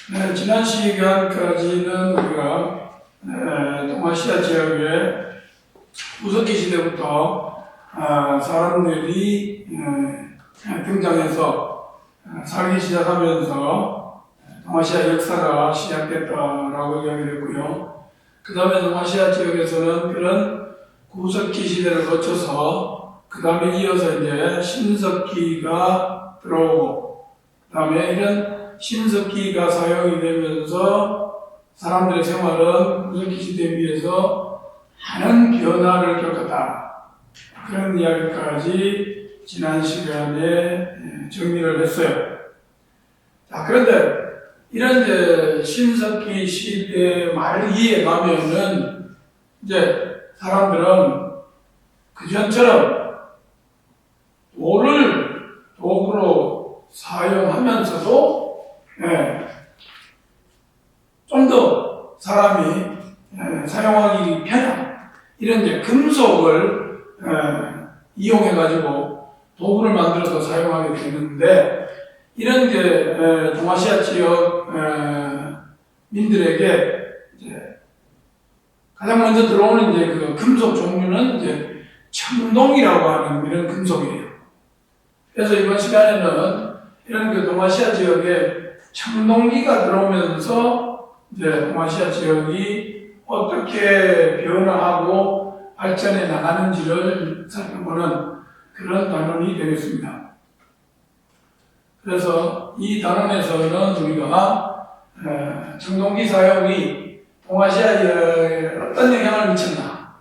네, 지난 시간까지는 우리가 동아시아 지역의 구석기 시대부터 사람들이 등장해서 살기 시작하면서 동아시아 역사가 시작됐다라고 이야기했고요. 그 다음에 동아시아 지역에서는 그런 구석기 시대를 거쳐서 그 다음에 이어서 이제 신석기가 들어오고, 그 다음에 이런 신석기가 사용이 되면서 사람들의 생활은 구석기 시대에 비해서 많은 변화를 겪었다. 그런 이야기까지 지난 시간에 정리를 했어요. 자, 그런데 이런 이제 신석기 시대 말기에 가면은 이제 사람들은 그전처럼 돌을 도구로 사용하면서도 좀 더 사람이 사용하기 편한 이런 이제 금속을 이용해가지고 도구를 만들어서 사용하게 되는데, 이런 이제 동아시아 지역 민들에게 이제 가장 먼저 들어오는 이제 그 금속 종류는 이제 청동이라고 하는 이런 금속이에요. 그래서 이번 시간에는 이런 그 동아시아 지역에 청동기가 들어오면서 이제 동아시아 지역이 어떻게 변화하고 발전해 나가는지를 살펴보는 그런 단원이 되겠습니다. 그래서 이 단원에서는 우리가 청동기 사용이 동아시아에 어떤 영향을 미쳤나,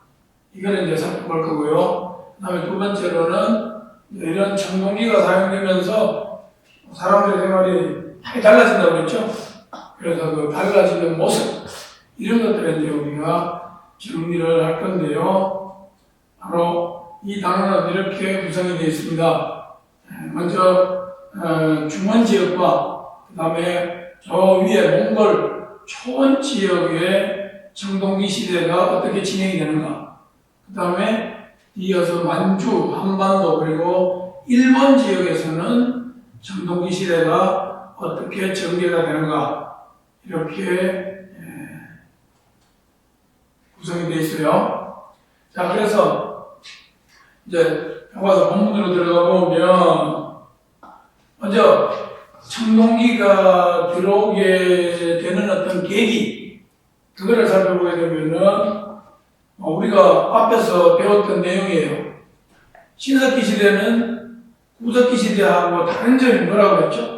이거를 이제 살펴볼 거고요. 그 다음에 두 번째로는 이런 청동기가 사용되면서 사람들의 생활이 많이 달라진다고 그랬죠. 그래서 그 달라지는 모습, 이런 것들을 이제 우리가 정리를 할 건데요. 바로 이 단어는 이렇게 구성이 되어 있습니다. 먼저 중원 지역과 그 다음에 저 위에 몽골 초원 지역의 청동기 시대가 어떻게 진행이 되는가, 그 다음에 이어서 만주, 한반도, 그리고 일본 지역에서는 청동기 시대가 어떻게 전개가 되는가, 이렇게 구성이 되어 있어요. 자, 그래서 이제 교과서 본문으로 들어가 보면 먼저 청동기가 들어오게 되는 어떤 계기, 그거를 살펴보게 되면은 우리가 앞에서 배웠던 내용이에요. 신석기 시대는 구석기 시대하고 다른 점이 뭐라고 했죠?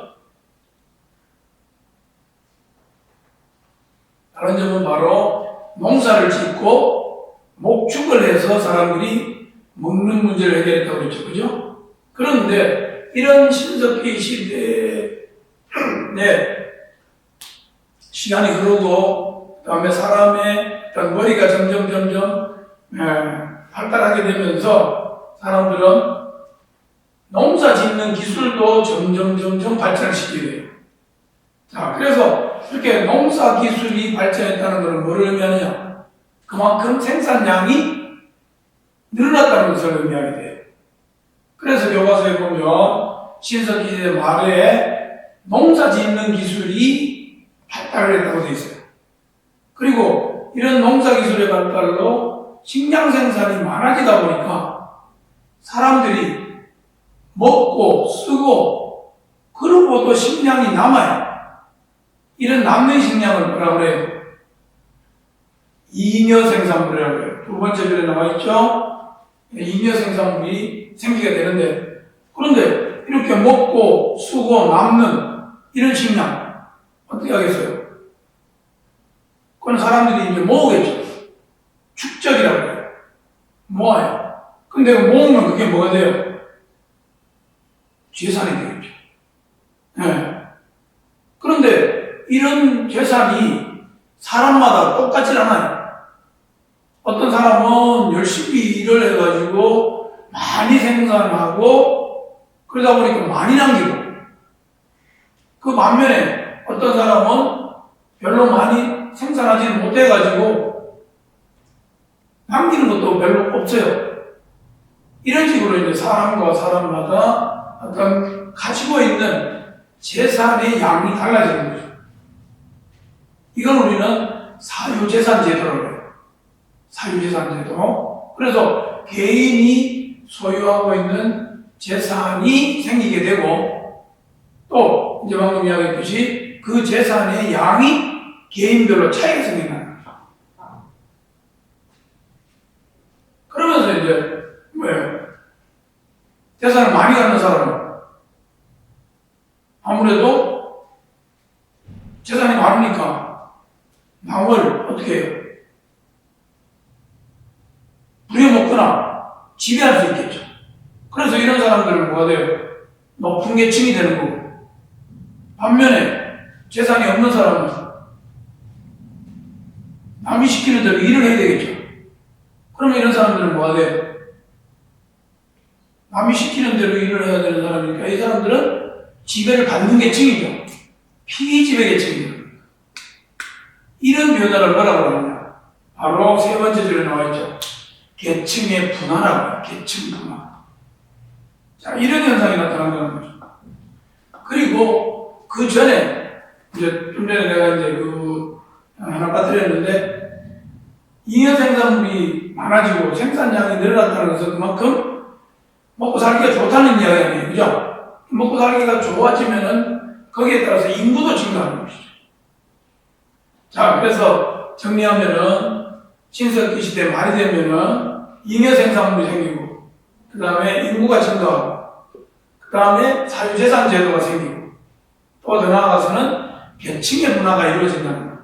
다른 점은 바로 농사를 짓고 목축을 해서 사람들이 먹는 문제를 해결했다고 했죠. 그죠? 그런데 이런 신석기 시대에 시간이 흐르고, 그 다음에 사람의 어떤 머리가 점점 발달하게 되면서 사람들은 농사 짓는 기술도 점점 발전시키게 돼요. 자, 그래서 이렇게 농사 기술이 발전했다는 것은 뭐를 의미하느냐? 그만큼 생산량이 늘어났다는 것을 의미하게 돼요. 그래서 교과서에 보면 신석기 시대 말에 농사 짓는 기술이 발달을 했다고 되어 있어요. 그리고 이런 농사 기술의 발달로 식량 생산이 많아지다 보니까 사람들이 먹고 쓰고 그러고도 식량이 남아요. 이런 남는 식량을 뭐라고 그래요? 잉여 생산물이라고 해요. 두 번째 글에 나와있죠? 잉여 생산물이 생기게 되는데, 그런데 이렇게 먹고 쓰고 남는 이런 식량 어떻게 하겠어요? 그건 사람들이 이제 모으겠죠. 축적이라고 해요. 모아요. 근데 모으면 그게 뭐가 돼요? 재산이 되겠죠. 그런데 이런 재산이 사람마다 똑같지 않아요. 어떤 사람은 열심히 일을 해가지고 많이 생산하고 그러다 보니까 많이 남기고, 그 반면에 어떤 사람은 별로 많이 생산하지 못해가지고 남기는 것도 별로 없어요. 이런 식으로 이제 사람과 사람마다 어떤 가지고 있는 재산의 양이 달라지는 거죠. 이걸 우리는 사유재산 제도라고 해요. 사유재산 제도. 그래서 개인이 소유하고 있는 재산이 생기게 되고, 또 이제 방금 이야기했듯이 그 재산의 양이 개인별로 차이가 생긴다는 거죠. 그러면서 이제 뭐예요? 재산을 많이 갖는 사람은 아무래도 재산이 많으니까 남을 어떻게 해요? 부려먹거나 지배할 수 있겠죠. 그래서 이런 사람들은 뭐가 돼요? 높은 계층이 되는 거고, 반면에 재산이 없는 사람은 남이 시키는 대로 일을 해야 되겠죠. 그러면 이런 사람들은 뭐가 돼요? 남이 시키는 대로 일을 해야 되는 사람이니까 이 사람들은 지배를 받는 계층이죠. 피지배 계층이죠. 이런 변화를 뭐라고 하느냐? 바로 세 번째 줄에 나와 있죠. 계층의 분화라고 해요. 계층 분화. 자, 이런 현상이 나타난다는 거죠. 그리고 그 전에, 이제 좀 전에 내가 이제 하나 빠뜨렸는데, 잉여 생산물이 많아지고 생산량이 늘어났다는 것은 그만큼 먹고 살기가 좋다는 이야기 아니에요. 그죠? 먹고 살기가 좋아지면은 거기에 따라서 인구도 증가하는 것이죠. 자, 그래서 정리하면은 신석기 시대 말이 되면은 잉여 생산물이 생기고, 그 다음에 인구가 증가하고, 그 다음에 사유재산 제도가 생기고, 또 더 나아가서는 계층의 문화가 이루어진다는 거예요.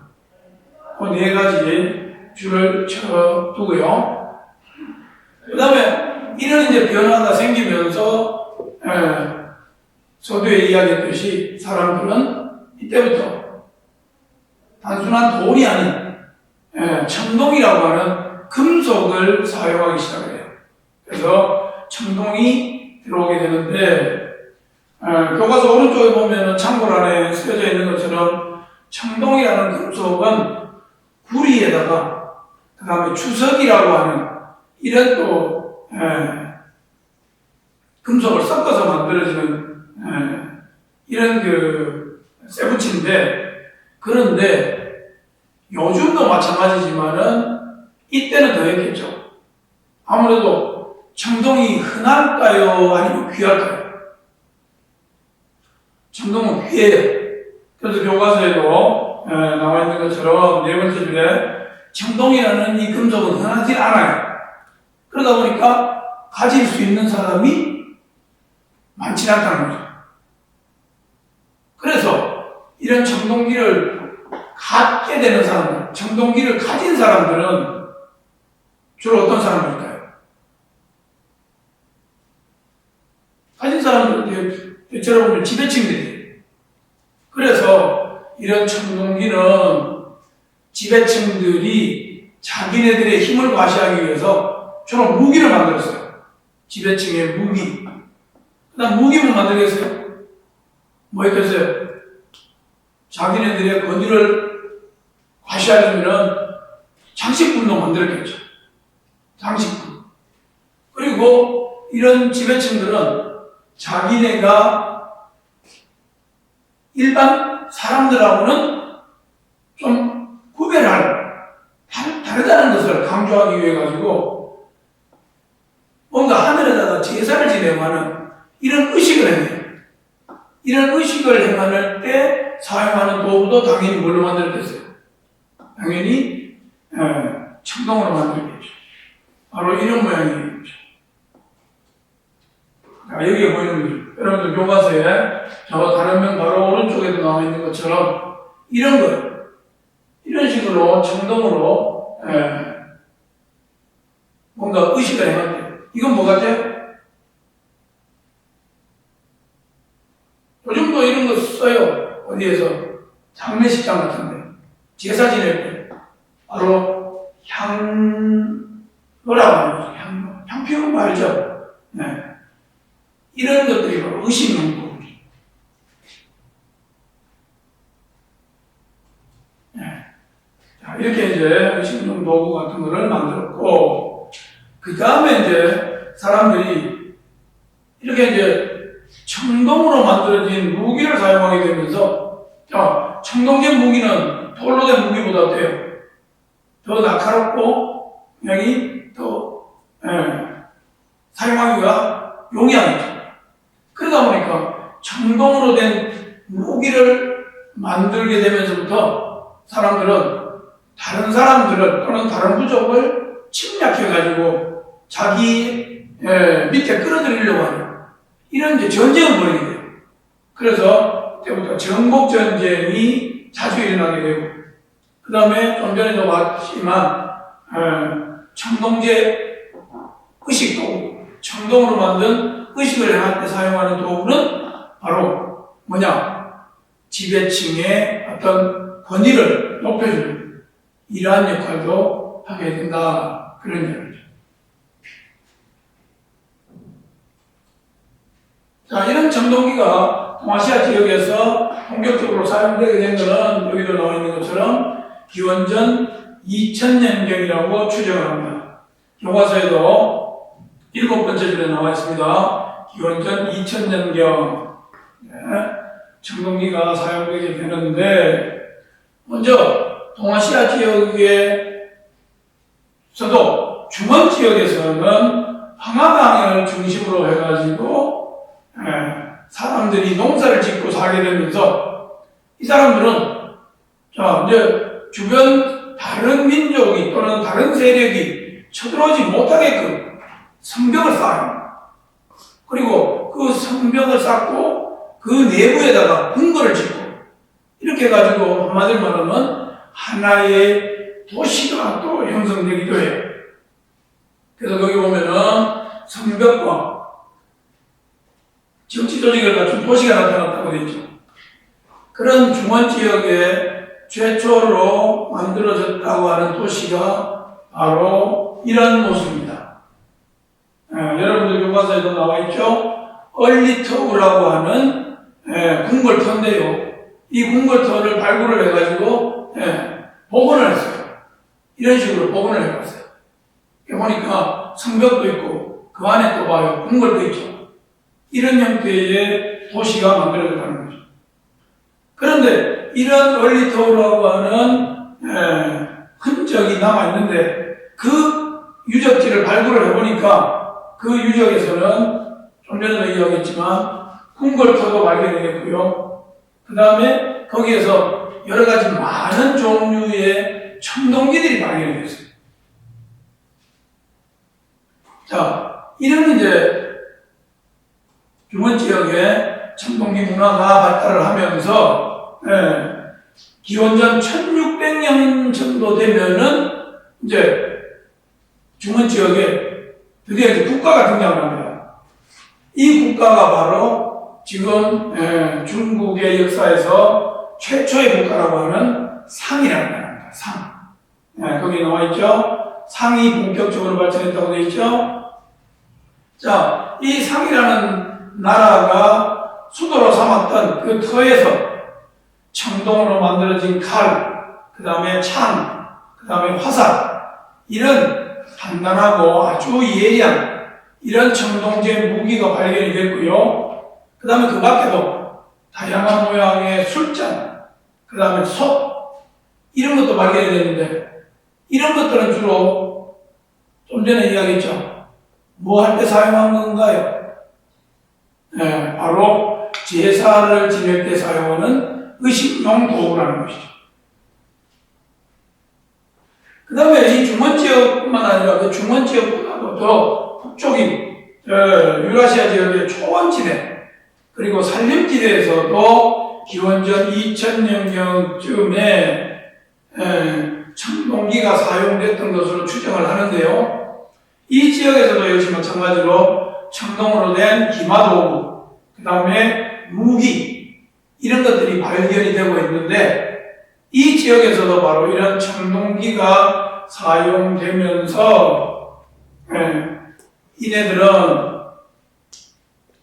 그 네 가지 줄을 쳐두고요. 그 다음에 이런 이제 변화가 생기면서 서두에 이야기했듯이 사람들은 이때부터 단순한 돌이 아닌 청동이라고 하는 금속을 사용하기 시작해요. 그래서 청동이 들어오게 되는데, 교과서 오른쪽에 보면 창고 안에 쓰여져 있는 것처럼 청동이라는 금속은 구리에다가 그 다음에 주석이라고 하는 이런 또 금속을 섞어서 만들어지는 이런 그 쇠붙인데, 그런데 요즘도 마찬가지지만은 이때는 더 했겠죠. 아무래도 청동이 흔할까요? 아니면 귀할까요? 청동은 귀해요. 그래서 교과서에도 나와 있는 것처럼 네 번째 줄에 청동이라는 이 금속은 흔하지 않아요. 그러다 보니까 가질 수 있는 사람이 많지 않다는 거죠. 그래서 이런 청동기를 갖게 되는 사람들, 청동기를 가진 사람들은 주로 어떤 사람일까요? 가진 사람들, 대체로 보면 지배층들이에요. 그래서 이런 청동기는 지배층들이 자기네들의 힘을 과시하기 위해서 주로 무기를 만들었어요. 지배층의 무기. 그 다음 무기만 만들겠어요? 뭐 했겠어요? 자기네들의 권위를 과시하려면 장식품도 만들었겠죠. 장식품. 그리고 이런 지배층들은 자기네가 일반 사람들하고는 좀 다르다는 것을 강조하기 위해 가지고 뭔가 하늘에다가 제사를 지내고 하는 이런 의식을 해요. 이런 의식을 행할 때 사용하는 도구도 당연히 뭘로 만들었겠어요? 당연히 청동으로 만들었겠죠. 바로 이런 모양이겠죠. 자, 여기에 보이는 거죠. 여러분들 교과서에 저 다른 면 바로 오른쪽에도 나와 있는 것처럼 이런 거예요. 이런 식으로 청동으로 뭔가 의식을 해봤대요. 이건 뭐 같아요? 요즘도 이런 거 써요. 어디에서? 장례식장 같은데. 제사 지낼 때. 바로 향로라고 하는 거죠. 향 피우는 거 알죠? 네. 이런 것들이 바로 의식용품. 네. 자, 이렇게 이제 의식용 도구 같은 거를 만들었고, 그 다음에 이제 사람들이 이렇게 이제 청동으로 만들어진 무기를 사용하게 되면서, 자, 청동계 무기는 돌로 된 무기보다 어때요? 더 날카롭고 굉장히 더 사용하기가 용이하겠죠. 그러다 보니까 청동으로 된 무기를 만들게 되면서부터 사람들은 다른 사람들을 또는 다른 부족을 침략해가지고 자기 밑에 끌어들이려고 하는 이런 이제 전쟁을 벌이게 돼요. 그래서 그때부터 전국전쟁이 자주 일어나게 되고, 그 다음에 좀 전에도 봤지만 청동제 의식도 청동으로 만든 의식을 행할 때 사용하는 도구는 바로 뭐냐? 지배층의 어떤 권위를 높여주는 이러한 역할도 하게 된다. 그런 얘기죠. 자, 이런 청동기가 동아시아 지역에서 본격적으로 사용되게 된 것은 여기도 나와 있는 것처럼 기원전 2000년경이라고 추정을 합니다. 교과서에도 7번째 줄에 나와 있습니다. 기원전 2000년경 청동기가 사용되게 되는데, 먼저 동아시아 지역에서도 중원 지역에서는 황하강을 중심으로 해가지고 사람들이 농사를 짓고 살게 되면서 이 사람들은 자 이제 주변 다른 민족이 또는 다른 세력이 쳐들어오지 못하게끔 성벽을 쌓아요. 그리고 그 성벽을 쌓고 그 내부에다가 궁궐을 짓고 이렇게 해가지고 한마디로 말하면 하나의 도시가 또 형성되기도 해요. 그래서 거기 보면은 성벽과 정치 조직을 갖춘 도시가 나타났다고 되어 있죠. 그런 중원 지역에 최초로 만들어졌다고 하는 도시가 바로 이런 모습입니다. 여러분들 교과서에도 나와 있죠. 얼리터우라고 하는 궁궐터인데요. 이 궁궐터를 발굴을 해가지고 복원을 했어요. 이런 식으로 복원을 해봤어요. 보니까 성벽도 있고 그 안에 또 봐요. 궁궐도 있죠. 이런 형태의 도시가 만들어졌다는 거죠. 그런데 이런 얼리터우라고 하는 흔적이 남아있는데 그 유적지를 발굴을 해보니까 그 유적에서는 좀 전에도 이야기했지만 궁궐터도 발견되겠고요. 그 다음에 거기에서 여러 가지 많은 종류의 청동기들이 발견이 됐어요. 자, 이런 이제 중원 지역에 청동기 문화가 발달을 하면서 기원전 1600년 정도 되면은 이제 중원 지역에 드디어 이제 국가가 등장을 합니다. 이 국가가 바로 지금 중국의 역사에서 최초의 국가라고 하는 상이라는 나라입니다. 상. 거기 나와 있죠. 상이 본격적으로 발전했다고 되어 있죠. 자, 이 상이라는 나라가 수도로 삼았던 그 터에서 청동으로 만들어진 칼, 그 다음에 창, 그 다음에 화살, 이런 단단하고 아주 예리한 이런 청동제 무기가 발견이 됐고요. 그 다음에 그 밖에도 다양한 모양의 술잔, 그 다음에 솥, 이런 것도 발견이 됐는데, 이런 것들은 주로 좀 전에 이야기했죠. 뭐 할 때 사용한 건가요? 바로 제사를 지낼 때 사용하는 의식용 도구라는 것이죠. 그 다음에 이 중원 지역뿐만 아니라 그 중원 지역보다도 더 북쪽인 유라시아 지역의 초원지대 그리고 산림지대에서도 기원전 2000년경쯤에 청동기가 사용됐던 것으로 추정을 하는데요. 이 지역에서도 역시 마찬가지로 청동으로 된 기마도구, 그 다음에 무기, 이런 것들이 발견이 되고 있는데, 이 지역에서도 바로 이런 청동기가 사용되면서,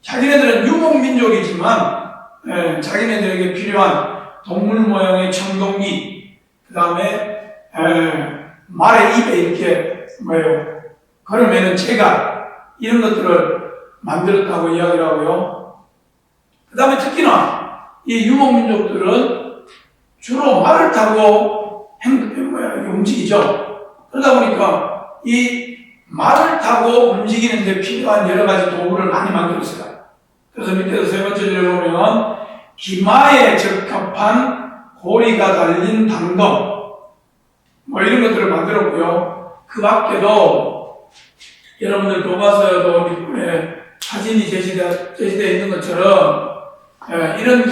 자기네들은 유목민족이지만, 자기네들에게 필요한 동물 모양의 청동기, 그 다음에, 말의 입에 이렇게, 걸으면은 재갈, 이런 것들을 만들었다고 이야기를 하고요. 그 다음에 특히나 이 유목민족들은 주로 말을 타고 움직이죠. 그러다 보니까 이 말을 타고 움직이는데 필요한 여러 가지 도구를 많이 만들었어요. 그래서 밑에서 세 번째 줄에 보면 기마에 적합한 고리가 달린 당금 뭐 이런 것들을 만들었고요. 그 밖에도 여러분들 교과서에도 사진이 제시되어 있는 것처럼 이런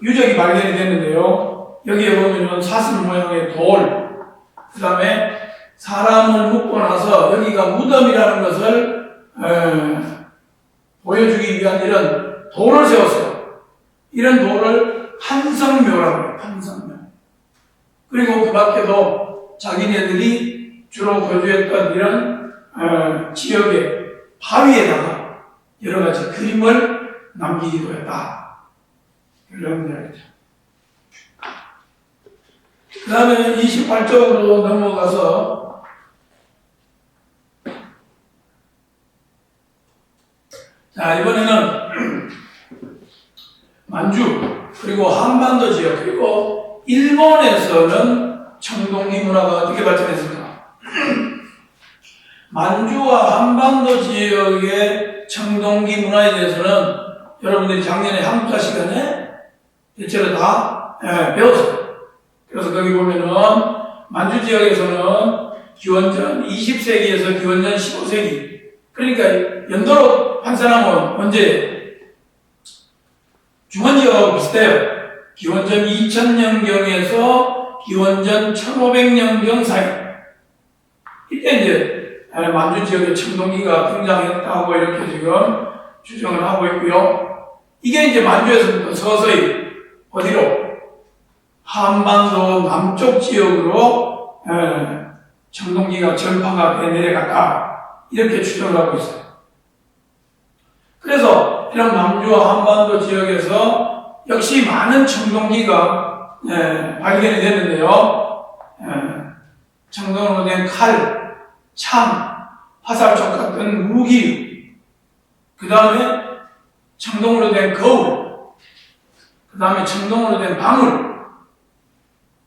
유적이 발견이 됐는데요. 여기에 보면 사슴 모양의 돌, 그 다음에 사람을 묻고 나서 여기가 무덤이라는 것을 보여주기 위한 이런 돌을 세웠어요. 이런 돌을 판성묘라고 해요. 판성묘. 그리고 그 밖에도 자기네들이 주로 거주했던 이런 지역의 바위에다가 여러 가지 그림을 남기기도 했다. 이런 이야기죠. 그 다음에 28쪽으로 넘어가서 자, 이번에는 만주, 그리고 한반도 지역, 그리고 일본에서는 청동기 문화가 어떻게 발전했을까? 만주와 한반도 지역의 청동기 문화에 대해서는 여러분들이 작년에 한국사 시간에 대체로 다 배웠어요. 그래서 거기 보면은 만주 지역에서는 기원전 20세기에서 기원전 15세기, 그러니까 연도로 환산하면 언제 중원지역하고 비슷해요. 기원전 2000년경에서 기원전 1500년경 사이. 이때 이제 만주 지역의 청동기가 등장했다고 이렇게 지금 추정을 하고 있고요. 이게 이제 만주에서부터 서서히 어디로? 한반도 남쪽 지역으로 청동기가 전파가 돼 내려갔다. 이렇게 추정을 하고 있어요. 그래서 이런 남주와 한반도 지역에서 역시 많은 청동기가 발견이 됐는데요. 청동으로 된 칼, 창, 화살촉 같은 무기, 그 다음에 청동으로 된 거울, 그 다음에 청동으로 된 방울,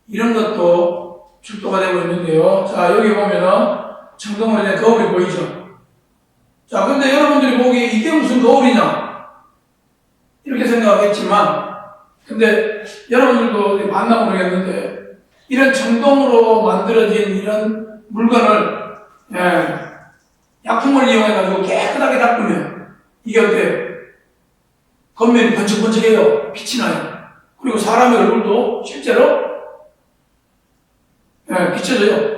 이런 것도 출토가 되고 있는데요. 자, 여기 보면은 청동으로 된 거울이 보이죠? 자, 근데 여러분들이 보기에 이게 무슨 거울이냐? 이렇게 생각하겠지만, 근데 여러분들도 봤나 모르겠는데, 이런 청동으로 만들어진 이런 물건을, 약품을 이용해가지고 깨끗하게 닦으면, 이게 어때요? 겉면이 번쩍번쩍해요. 빛이 나요. 그리고 사람의 얼굴도 실제로, 비춰져요.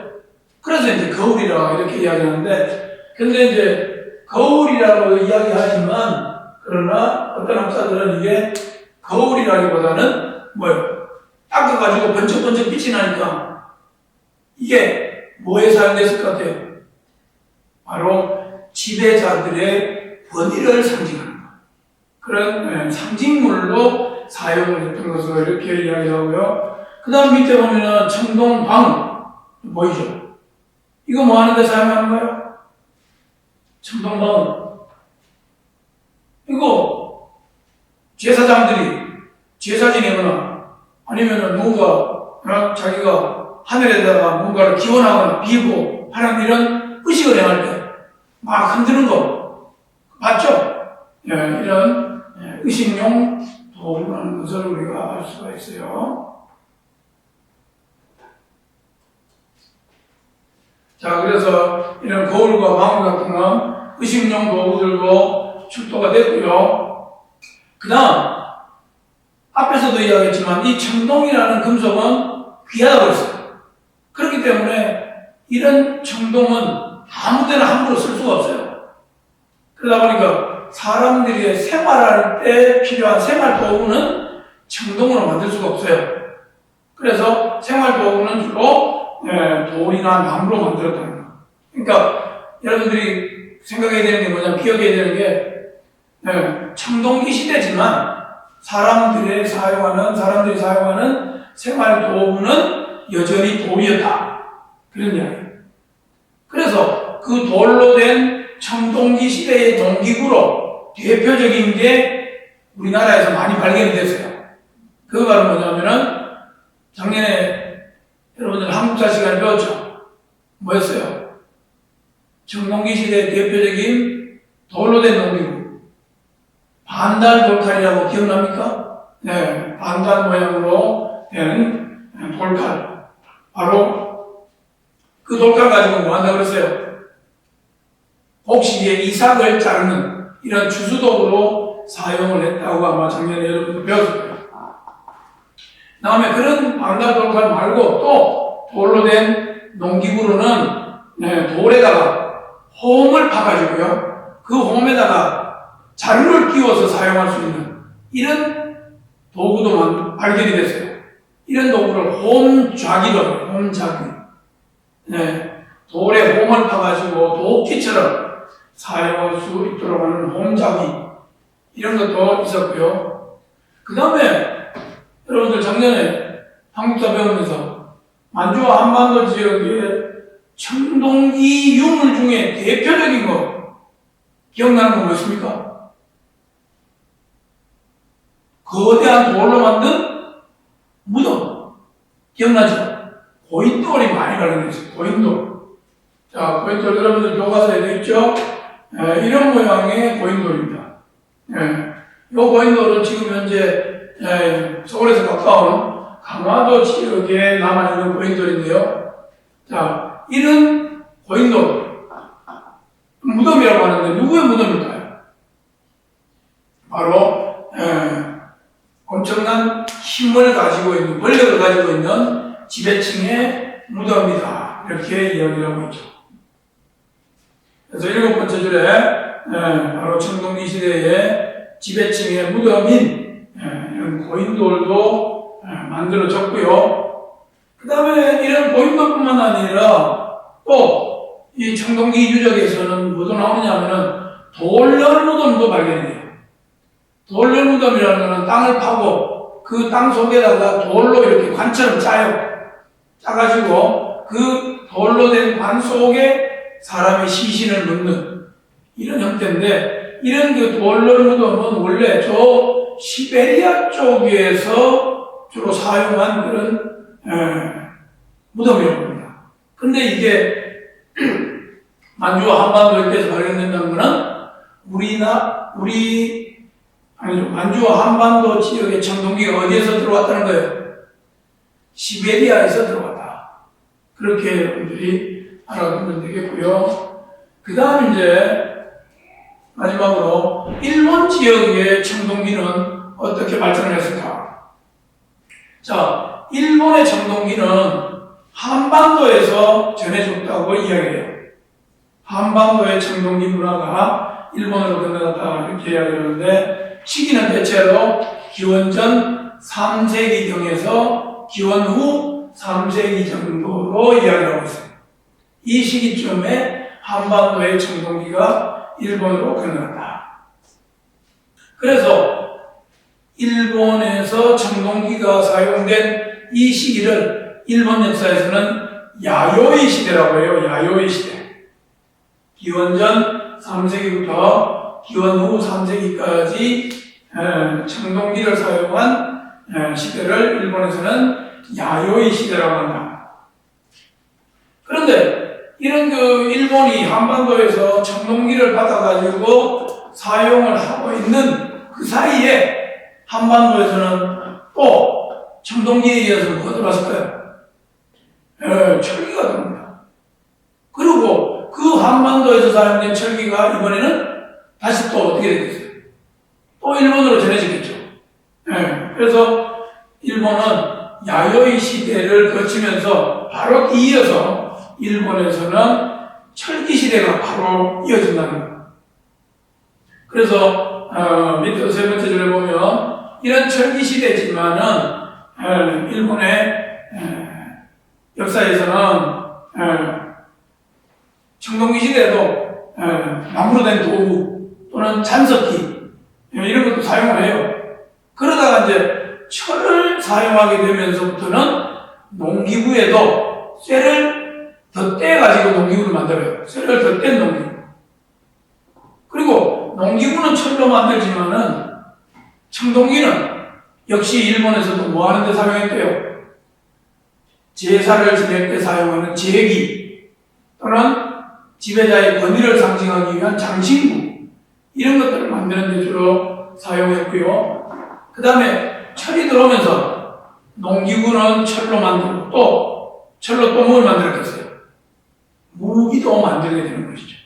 그래서 이제 거울이라 이렇게 이야기하는데, 근데 이제 거울이라고 이야기하지만, 그러나 어떤 학자들은 이게 거울이라기보다는 뭐예요? 닦아가지고 번쩍번쩍 빛이 나니까 이게 뭐에 사용됐을 것 같아요? 바로 지배자들의 권위를 상징하는 것. 그런 상징물로 사용을 했던 것으로 이렇게 이야기하고요. 그 다음 밑에 보면은 청동방울 보이죠? 이거 뭐 하는데 사용하는 거예요? 청동방울. 이거 제사장들이 제사 지내거나 아니면은 뭔가 자기가 하늘에다가 뭔가를 기원하거나 비고 하는 이런 의식을 행할 때 막 흔드는 거 맞죠? 이런 의식용 도구라는 것을 우리가 알 수가 있어요. 자, 그래서 이런 거울과 방울 같은 건 의식용 도구들로 출토가 됐고요. 그 다음 앞에서도 이야기했지만 이 청동이라는 금속은 귀하다고 했어요. 그렇기 때문에 이런 청동은 아무 데나 함부로 쓸 수가 없어요. 그러다 보니까 사람들이 생활할 때 필요한 생활도구는 청동으로 만들 수가 없어요. 그래서 생활도구는 주로 돌이나 나무로 만들었다는 거예요. 그러니까 여러분들이 생각해야 되는 게 뭐냐면 기억해야 되는 게 청동기 시대지만 사람들이 사용하는 생활도구는 여전히 돌이었다. 그런 이야기예요. 그래서 그 돌로 된 청동기 시대의 농기구로 대표적인 게 우리나라에서 많이 발견이 됐어요. 그거 바로 뭐냐면은 뭐였어요? 청동기 시대의 대표적인 돌로 된 농기구. 반달 돌칼이라고 기억납니까? 네, 반달 모양으로 된 돌칼. 바로 그 돌칼 가지고 뭐 한다고 그랬어요? 곡식의 이삭을 자르는 이런 주수도구로 사용을 했다고 아마 작년에 여러분들 배웠을 거예요. 다음에 그런 반달 돌칼 말고 또 돌로 된 농기구로는 돌에다가 홈을 파가지고요. 그 홈에다가 자루를 끼워서 사용할 수 있는 이런 도구도 발견이 됐어요. 이런 도구를 홈좌기로, 홈좌기. 돌에 홈을 파가지고 도끼처럼 사용할 수 있도록 하는 홈좌기. 이런 것도 있었고요. 그 다음에 여러분들 작년에 한국사 배우면서 만주와 한반도 지역의 청동기 유물 중에 대표적인 거 기억나는 거 뭐였습니까? 거대한 돌로 만든 무덤 기억나죠? 고인돌이 많이 관련되어 있어요. 고인돌. 자, 고인돌 여러분들 교과서에 되어 있죠? 이런 모양의 고인돌입니다. 이 고인돌은 지금 현재 서울에서 가까운 강화도 지역에 남아있는 고인돌인데요. 자, 이런 고인돌, 무덤이라고 하는데 누구의 무덤일까요? 바로 엄청난 힘을 가지고 있는, 권력을 가지고 있는 지배층의 무덤이다. 이렇게 이야기를 하고 있죠. 그래서 7번째 줄에 바로 청동기 시대의 지배층의 무덤인 이런 고인돌도 만들어졌고요. 그 다음에 이런 고인돌뿐만 아니라 또 이 청동기 유적에서는 뭐도 나오냐면은 돌열 무덤도 발견이 돼요. 돌열 무덤이라는 것은 땅을 파고 그 땅 속에다가 돌로 이렇게 관처럼 짜요. 짜가지고 그 돌로 된 관 속에 사람의 시신을 묻는 이런 형태인데, 이런 그 돌열 무덤은 원래 저 시베리아 쪽에서 주로 사용한 그런 만주와 한반도 일대에서 발견된다는 것은 만주와 한반도 지역의 청동기가 어디에서 들어왔다는 거예요? 시베리아에서 들어왔다. 그렇게 여러분들이 알아두면 되겠고요. 그 다음 이제 마지막으로 일본 지역의 청동기는 어떻게 발전을 했을까? 자, 일본의 청동기는 한반도에서 전해졌다고 이야기해요. 한반도의 청동기 문화가 일본으로 건너갔다 이렇게 이야기를 하는데, 시기는 대체로 기원전 3세기경에서 기원 후 3세기 정도로 이야기를 하고 있어요. 이 시기쯤에 한반도의 청동기가 일본으로 건너갔다. 그래서 일본에서 청동기가 사용된 이 시기를 일본 역사에서는 야요이 시대라고 해요. 야요이 시대. 기원전 3세기부터 기원 후 3세기까지 청동기를 사용한 시대를 일본에서는 야요이 시대라고 한다. 그런데 이런 그 일본이 한반도에서 청동기를 받아가지고 사용을 하고 있는 그 사이에 한반도에서는 또 청동기에 의해서 뭐가 들어왔을까요? 철기가 들어옵니다. 그리고 그 한반도에서 사용된 철기가 이번에는 다시 또 어떻게 되겠어요? 또 일본으로 전해지겠죠. 그래서 일본은 야요이 시대를 거치면서 바로 이어서 일본에서는 철기 시대가 바로 이어진다는 거예요. 그래서 밑에 세 번째 줄에 보면 이런 철기 시대지만은 일본의 역사에서는 청동기 시대에도 나무로 된 도구 또는 잔석기 이런 것도 사용을 해요. 그러다가 이제 철을 사용하게 되면서부터는 농기구에도 쇠를 덧대가지고 농기구를 만들어요. 쇠를 덧댄 농기구. 그리고 농기구는 철로 만들지만은 청동기는 역시 일본에서도 뭐 하는데 사용했대요? 제사를 지낼 때 사용하는 제기. 또는 지배자의 권위를 상징하기 위한 장신구 이런 것들을 만드는 데 주로 사용했고요. 그 다음에 철이 들어오면서 농기구는 철로 만들고 또 철로 또 뭘 만들었겠어요? 무기도 만들게 되는 것이죠.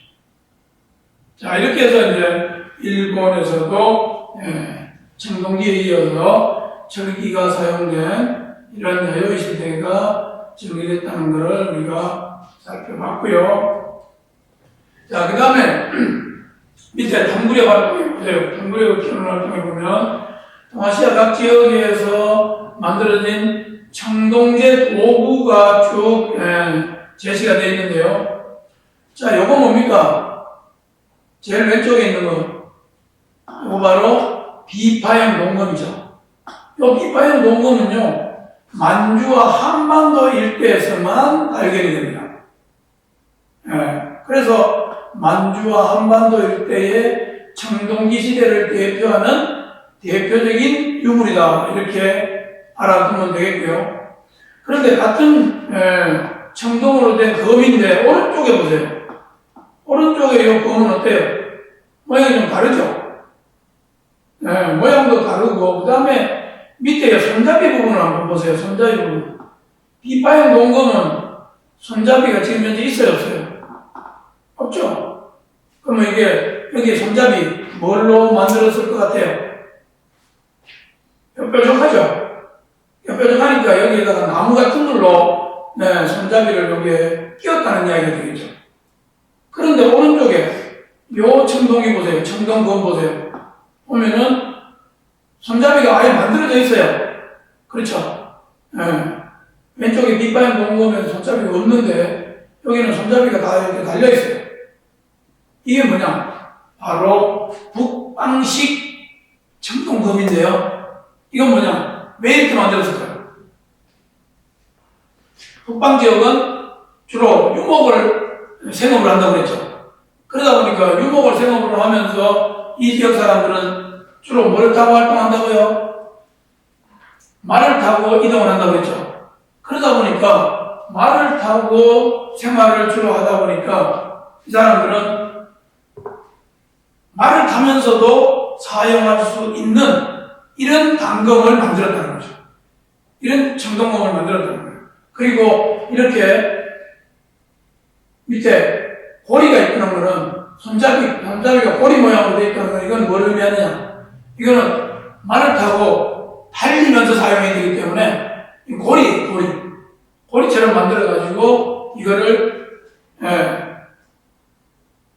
자, 이렇게 해서 이제 일본에서도 청동기에 이어서 철기가 사용된 이런 여유 시대가 정리됐다는 것을 우리가 살펴봤고요. 자, 그 다음에 밑에 탕구력 활동에 보세요. 탕구력 키우는 활동에 보면 동아시아 각 지역에서 만들어진 청동제 도구가 쭉 제시가 되어 있는데요. 자, 요거 뭡니까? 제일 왼쪽에 있는 거. 요거 바로 비파형 농검이죠. 요 비파형 농검은요, 만주와 한반도 일대에서만 발견이 됩니다. 그래서 만주와 한반도 일대의 청동기 시대를 대표하는 대표적인 유물이다. 이렇게 알아두면 되겠고요. 그런데 같은 청동으로 된 검인데 오른쪽에 보세요. 오른쪽에 이 검은 어때요? 모양이 좀 다르죠? 모양도 다르고 그 다음에 밑에 손잡이 부분을 한번 보세요. 손잡이 부분. 비파형 농검은 손잡이가 지금 현재 있어요? 없어요? 없죠? 그러면 이게 여기 손잡이 뭘로 만들었을 것 같아요? 뾰족하죠? 뾰족하니까 여기에다가 나무 같은 걸로 손잡이를 여기에 끼웠다는 이야기가 되겠죠. 그런데 오른쪽에 요 청동이 보세요. 청동검 보세요. 보면은 손잡이가 아예 만들어져 있어요. 그렇죠? 왼쪽에 밑바닥 농검에는 손잡이가 없는데 여기는 손잡이가 다 이렇게 달려 있어요. 이게 뭐냐? 바로 북방식 청동검인데요. 이건 뭐냐? 왜 이렇게 만들었을까요? 북방 지역은 주로 유목을 생업을 한다고 그랬죠. 그러다 보니까 유목을 생업을 하면서 이 지역 사람들은 주로 뭘 타고 활동한다고요? 말을 타고 이동을 한다고 그랬죠. 그러다 보니까 말을 타고 생활을 주로 하다 보니까 이 사람들은 말을 타면서도 사용할 수 있는 이런 단검을 만들었다는 거죠. 이런 청동검을 만들었다는 거예요. 그리고 이렇게 밑에 고리가 있다는 거는 손잡이가 고리 모양으로 되어 있다는 건 이건 뭘 의미하느냐? 이거는 말을 타고 달리면서 사용해야 되기 때문에 고리처럼 만들어가지고 이거를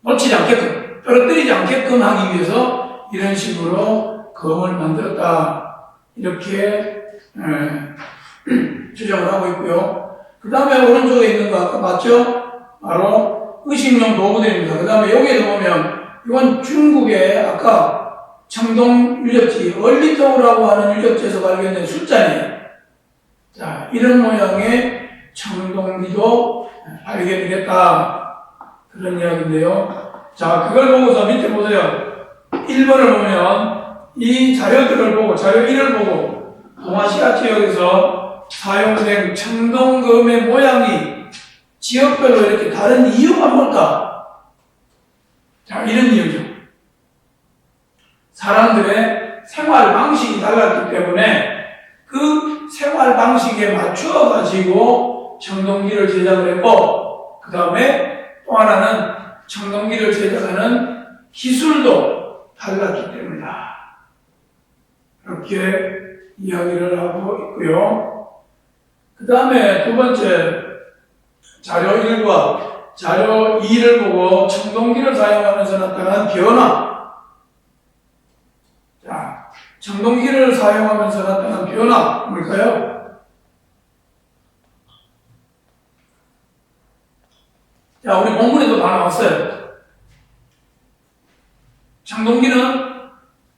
놓치지 않게끔, 떨어뜨리지 않게끔 하기 위해서 이런 식으로 검을 만들었다. 이렇게 주장을 하고 있고요. 그 다음에 오른쪽에 있는 거 아까 봤죠? 바로 의식용 도구들입니다. 그 다음에 여기에서 보면 이건 중국의 아까 청동 유적지, 얼리토우라고 하는 유적지에서 발견된 숫자네요. 자, 이런 모양의 청동기도 발견이 됐다. 그런 이야기인데요. 자, 그걸 보고서 밑에 보세요. 1번을 보면 이 자료들을 보고, 자료 1을 보고 동아시아 지역에서 사용된 청동검의 모양이 지역별로 이렇게 다른 이유가 뭘까? 자, 이런 이유죠. 사람들의 생활 방식이 달랐기 때문에 그 생활 방식에 맞추어 가지고 청동기를 제작을 했고, 그 다음에 또 하나는 청동기를 제작하는 기술도 달랐기 때문이다. 이렇게 이야기를 하고 있고요. 그 다음에 두 번째 자료 1과 자료 2를 보고 청동기를 사용하면서 나타난 변화. 자, 청동기를 사용하면서 나타난 변화 뭘까요? 자, 우리 본문에도 다 나왔어요. 청동기는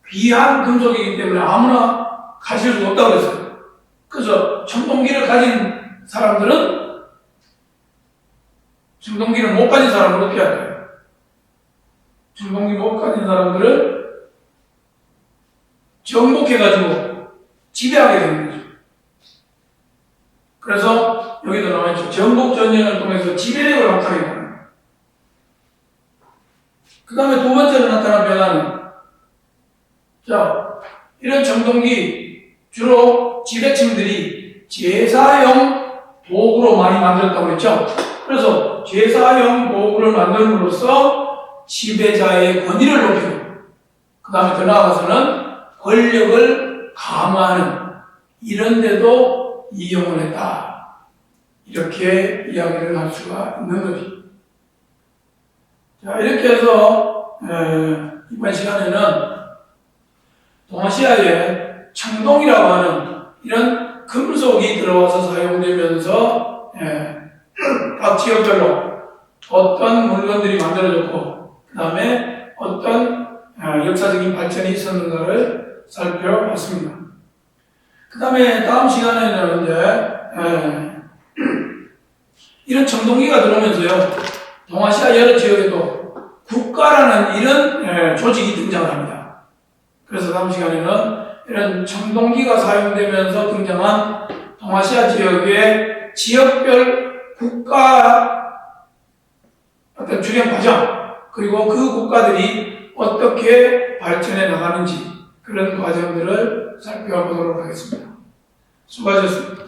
귀한 금속이기 때문에 아무나 가질 수 없다고 그랬어요. 그래서 청동기를 가진 사람들은 청동기를 못 가진 사람을 어떻게 할까요? 청동기 못 가진 사람들을 정복해가지고 지배하게 되는 거죠. 그래서 여기도 나와있죠. 정복전쟁을 통해서 지배력을 확장해 가는 거예요. 그 다음에 두 번째로 나타난 변화는, 자, 이런 청동기, 주로 지배층들이 제사용 도구로 많이 만들었다고 그랬죠? 그래서 제사용 도구를 만듦으로써 지배자의 권위를 높이고, 그 다음에 더 나아가서는 권력을 강화하는 이런 데도 이용을 했다. 이렇게 이야기를 할 수가 있는 거지. 자, 이렇게 해서 이번 시간에는 동아시아에 청동이라고 하는 이런 금속이 들어와서 사용되면서 각 지역별로 어떤 물건들이 만들어졌고 그 다음에 어떤 역사적인 발전이 있었는가를 살펴봤습니다. 그 다음에 다음 시간에는 이제 이런 청동기가 들어오면서요, 동아시아 여러 지역에도 국가라는 이런 조직이 등장합니다. 그래서 다음 시간에는 이런 청동기가 사용되면서 등장한 동아시아 지역의 지역별 국가 어떤 주변 과정, 그리고 그 국가들이 어떻게 발전해 나가는지 그런 과정들을 살펴보도록 하겠습니다. 수고하셨습니다.